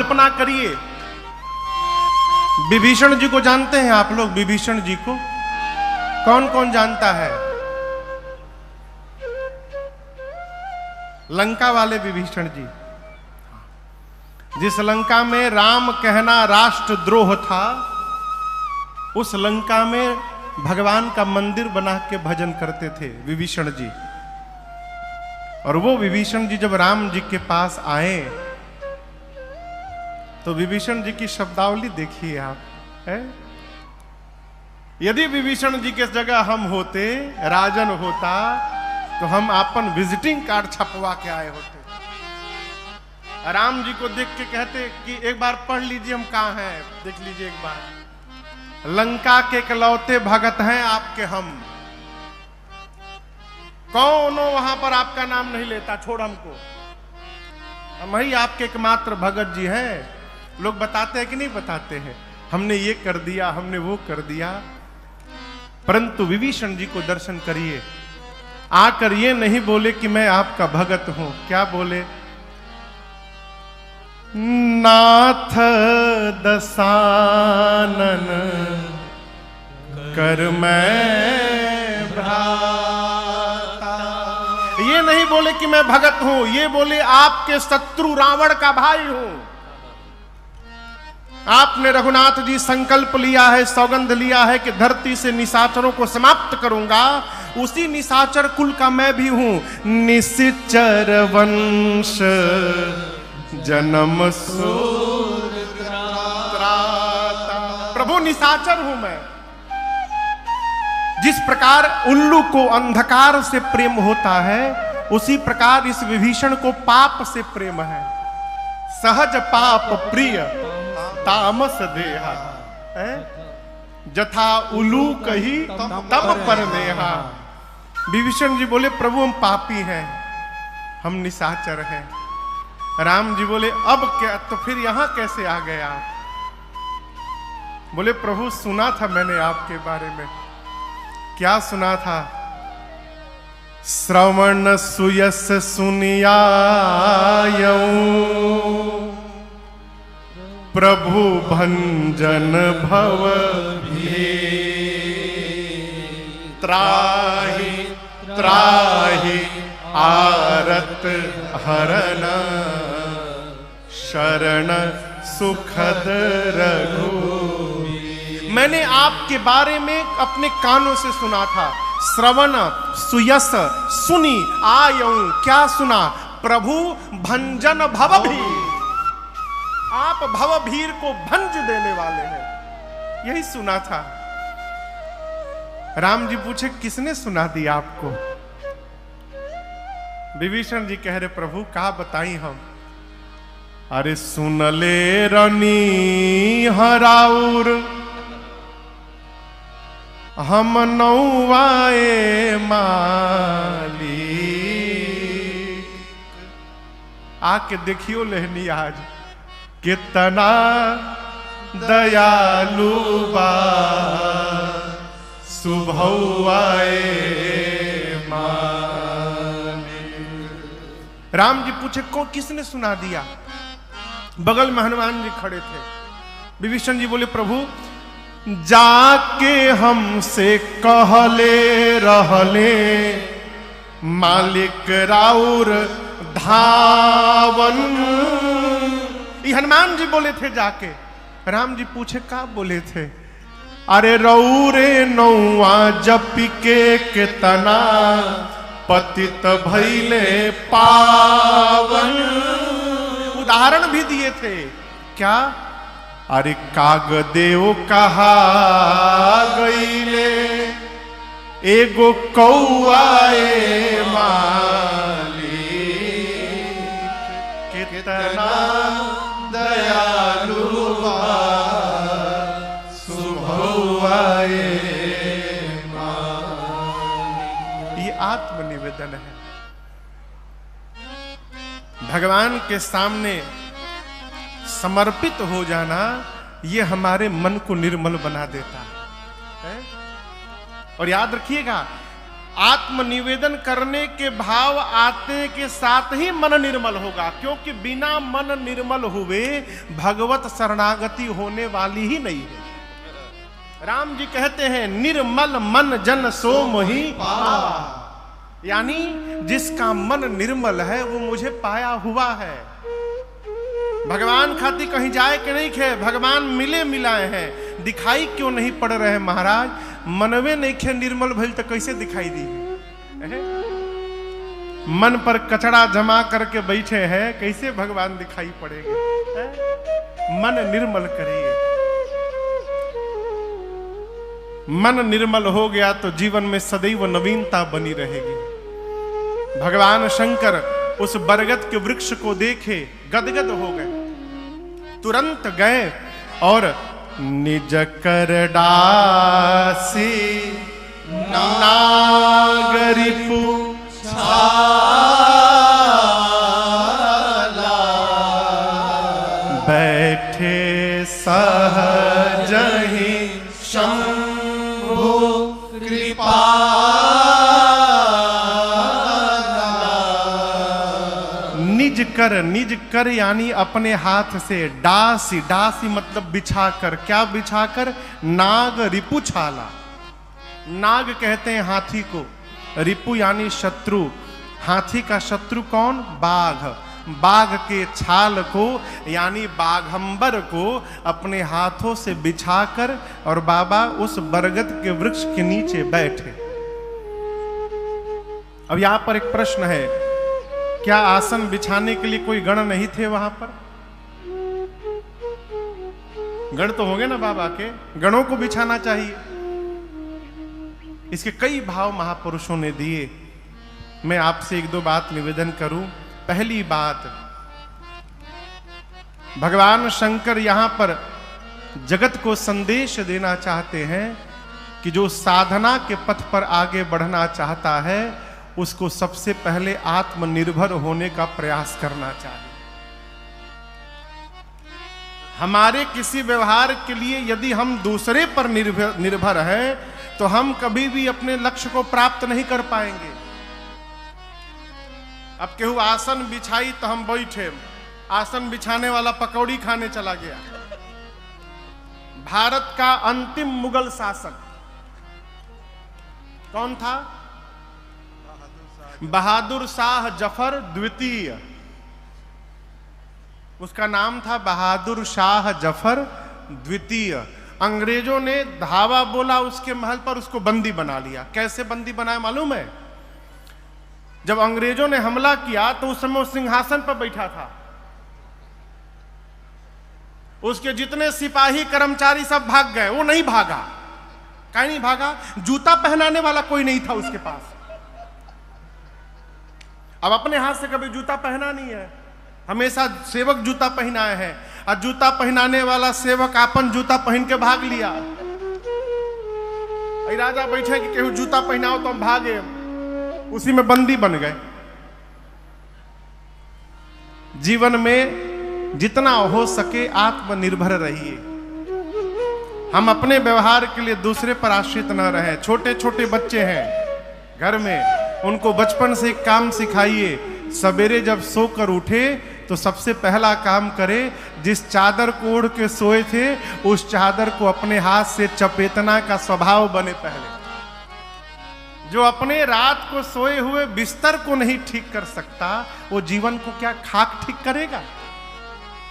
कल्पना करिए, विभीषण जी को जानते हैं आप लोग? विभीषण जी को कौन कौन जानता है? लंका वाले विभीषण जी, जिस लंका में राम कहना राष्ट्रद्रोह था, उस लंका में भगवान का मंदिर बना के भजन करते थे विभीषण जी। और वो विभीषण जी जब राम जी के पास आए तो विभीषण जी की शब्दावली देखिए आप, है? यदि विभीषण जी के जगह हम होते, राजन होता, तो हम अपन विजिटिंग कार्ड छपवा के आए होते। राम जी को देख के कहते कि एक बार पढ़ लीजिए हम कहाँ हैं, देख लीजिए एक बार। लंका के इकलौते भगत हैं आपके हम, कौन वहां पर आपका नाम नहीं लेता, छोड़ हमको, हम ही आपके एकमात्र भगत जी हैं। लोग बताते हैं कि नहीं बताते हैं, हमने ये कर दिया, हमने वो कर दिया। परंतु विभीषण जी को दर्शन करिए, आकर ये नहीं बोले कि मैं आपका भगत हूं, क्या बोले? नाथ दसानन कर मैं भ्राता। ये नहीं बोले कि मैं भगत हूं, ये बोले आपके शत्रु रावण का भाई हूं। आपने रघुनाथ जी संकल्प लिया है, सौगंध लिया है कि धरती से निशाचरों को समाप्त करूंगा, उसी निशाचर कुल का मैं भी हूं। निश्चर वंश जन्म सूर त्राता। प्रभु निशाचर हूं मैं। जिस प्रकार उल्लू को अंधकार से प्रेम होता है, उसी प्रकार इस विभीषण को पाप से प्रेम है। सहज पाप प्रिय तामस देहा, जथा उलू कही तब पर नेहा। विभीषण जी बोले प्रभु हम पापी हैं, हम निशाचर हैं। राम जी बोले अब क्या, तो फिर यहां कैसे आ गए आप? बोले प्रभु सुना था मैंने आपके बारे में। क्या सुना था? श्रवण सुयस सुनियायऊं, प्रभु भंजन भव भी, त्राहि त्राहि आरत हरन, शरण सुखद रघु। मैंने आपके बारे में अपने कानों से सुना था। श्रवण सुयस सुनी आयऊं, क्या सुना? प्रभु भंजन भव भी, आप भवभीर को भंज देने वाले हैं, यही सुना था। राम जी पूछे किसने सुना दिया आपको? विभीषण जी कह रहे प्रभु का बताई हम। अरे सुन ले रनी हराउर, हम नौवाए माली। आके देखियो लेहनी आज कितना दयालु बा, सुभौआए माली। राम जी पूछे कौन, किसने सुना दिया? बगल में हनुमान जी खड़े थे। विभीषण जी बोले प्रभु जाके हमसे कहले रहले, मालिक राउर धावन। ये हनुमान जी बोले थे जाके। राम जी पूछे का बोले थे? अरे रौरे नौआ जपी के तना, पतित भैले पावन। उदाहरण भी दिए थे क्या? अरे कागदेव कहा गईले, एगो कौआए माली। कितना दयालु बा, सुभौआए माली। ये आत्मनिवेदन है। भगवान के सामने समर्पित हो जाना, ये हमारे मन को निर्मल बना देता है। और याद रखिएगा आत्मनिवेदन करने के भाव आते के साथ ही मन निर्मल होगा, क्योंकि बिना मन निर्मल हुए भगवत शरणागति होने वाली ही नहीं है। राम जी कहते हैं निर्मल मन जन सो मोहि पावा, यानी जिसका मन निर्मल है वो मुझे पाया हुआ है। भगवान खाती कहीं जाए कि नहीं खे, भगवान मिले मिलाए हैं, दिखाई क्यों नहीं पड़ रहे महाराज? मनवे नहीं खे निर्मल भइल तो कैसे दिखाई दी? मन पर कचड़ा जमा करके बैठे हैं, कैसे भगवान दिखाई पड़ेंगे? मन निर्मल करिए। मन निर्मल हो गया तो जीवन में सदैव नवीनता बनी रहेगी। भगवान शंकर उस बरगद के वृक्ष को देखे गदगद हो गए, तुरंत गए और निज कर डासी नागरिपु छाला, बैठे सहज ही शंभु कृपा, निज कर यानी अपने हाथ से, डासी डासी मतलब बिछाकर, क्या बिछाकर? नाग रिपु छाला। नाग कहते हैं हाथी को, रिपु यानी शत्रु। हाथी का शत्रु कौन? बाघ। बाघ के छाल को यानी बाघंबर को अपने हाथों से बिछाकर और बाबा उस बरगद के वृक्ष के नीचे बैठे। अब यहां पर एक प्रश्न है, क्या आसन बिछाने के लिए कोई गण नहीं थे वहां पर? गण तो होंगे ना बाबा के, गणों को बिछाना चाहिए। इसके कई भाव महापुरुषों ने दिए। मैं आपसे एक दो बात निवेदन करूं। पहली बात, भगवान शंकर यहां पर जगत को संदेश देना चाहते हैं कि जो साधना के पथ पर आगे बढ़ना चाहता है उसको सबसे पहले आत्मनिर्भर होने का प्रयास करना चाहिए। हमारे किसी व्यवहार के लिए यदि हम दूसरे पर निर्भर हैं तो हम कभी भी अपने लक्ष्य को प्राप्त नहीं कर पाएंगे। अब केहू आसन बिछाई तो हम बैठे, आसन बिछाने वाला पकौड़ी खाने चला गया। भारत का अंतिम मुगल शासक कौन था? बहादुर शाह जफर द्वितीय। उसका नाम था बहादुर शाह जफर द्वितीय। अंग्रेजों ने धावा बोला उसके महल पर, उसको बंदी बना लिया। कैसे बंदी बनाया मालूम है? जब अंग्रेजों ने हमला किया तो उस समय वो सिंहासन पर बैठा था। उसके जितने सिपाही कर्मचारी सब भाग गए, वो नहीं भागा। कहीं नहीं भागा? जूता पहनाने वाला कोई नहीं था उसके पास। अब अपने हाथ से कभी जूता पहना नहीं है, हमेशा सेवक जूता पहनाए हैं, और जूता पहनाने वाला सेवक अपन जूता पहन के भाग लिया। राजा बैठे कि केहू जूता पहनाओ तो हम भागे, उसी में बंदी बन गए। जीवन में जितना हो सके आत्मनिर्भर रहिए। हम अपने व्यवहार के लिए दूसरे पर आश्रित न रहें। छोटे छोटे बच्चे हैं घर में, उनको बचपन से एक काम सिखाइए। सवेरे जब सोकर उठे तो सबसे पहला काम करे, जिस चादर को ओढ़ के सोए थे उस चादर को अपने हाथ से चपेटना का स्वभाव बने पहले। जो अपने रात को सोए हुए बिस्तर को नहीं ठीक कर सकता, वो जीवन को क्या खाक ठीक करेगा?